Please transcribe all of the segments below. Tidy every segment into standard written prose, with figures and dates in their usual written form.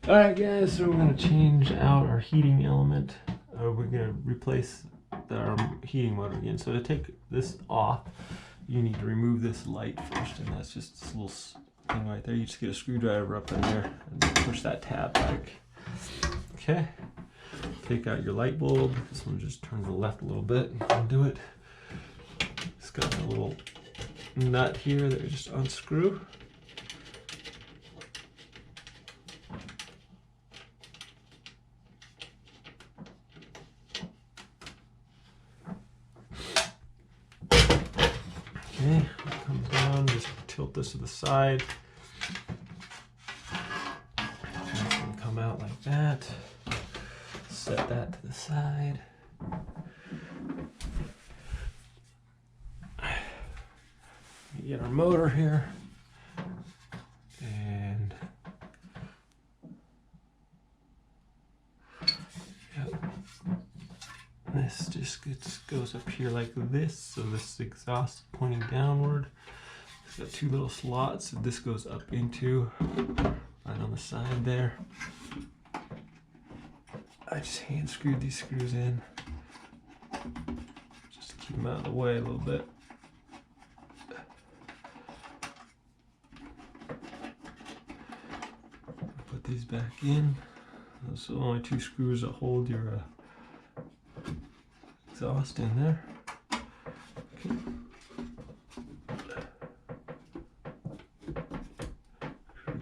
Alright guys, so we're going to change out our heating element. We're going to replace our heating motor again. So to take this off, you need to remove this light first, and that's just this little thing right there. You just get a screwdriver up in there and push that tab back. Okay, take out your light bulb. This one just turn to the left a little bit and undo it. It's got a little nut here that you just unscrew. Okay, comes down, just tilt this to the side. It's going to come out like that. Set that to the side. We get our motor here. And yep. This just goes up here like this, so this exhaust is pointing downward. It's got two little slots that this goes up into, right on the side there. I just hand screwed these screws in, just to keep them out of the way a little bit. Put these back in. Those are the only two screws that hold your exhaust in there. Okay.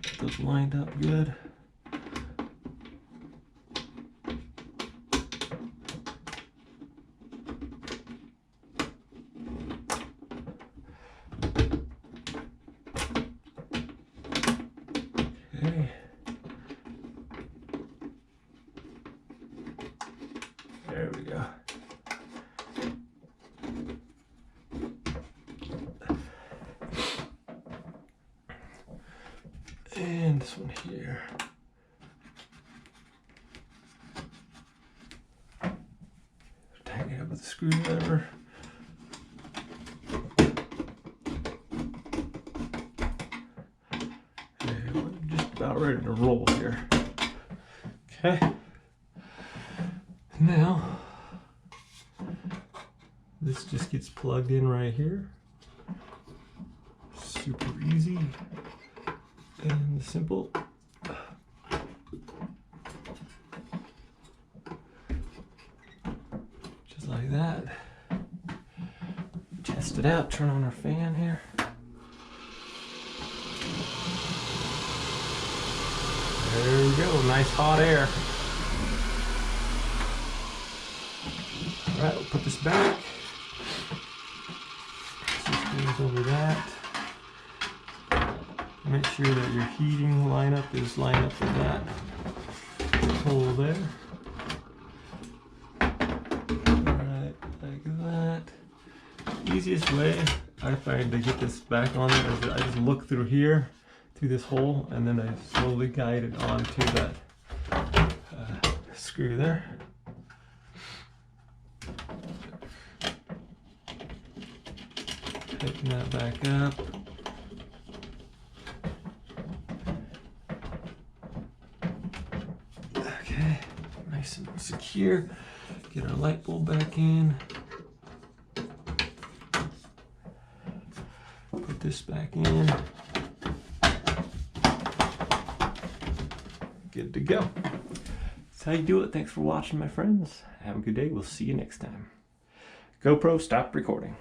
Get those lined up good. Okay. There we go. And this one here. Tighten it up with a screwdriver. Okay, we're just about ready to roll here. Okay. Now, this just gets plugged in right here. Super easy and simple. Just like that. Test it out, turn on our fan here. There we go, nice hot air. Alright, we'll put this back. Just goes over that. Make sure that your heating lineup is lined up with that hole there. Alright, like that. Easiest way I find to get this back on there is I just look through here, through this hole, and then I slowly guide it onto that screw there. Tighten that back up. Okay, nice and secure. Get our light bulb back in. Put this back in. Good to go. That's how you do it. Thanks for watching, my friends. Have a good day. We'll see you next time. GoPro, stop recording.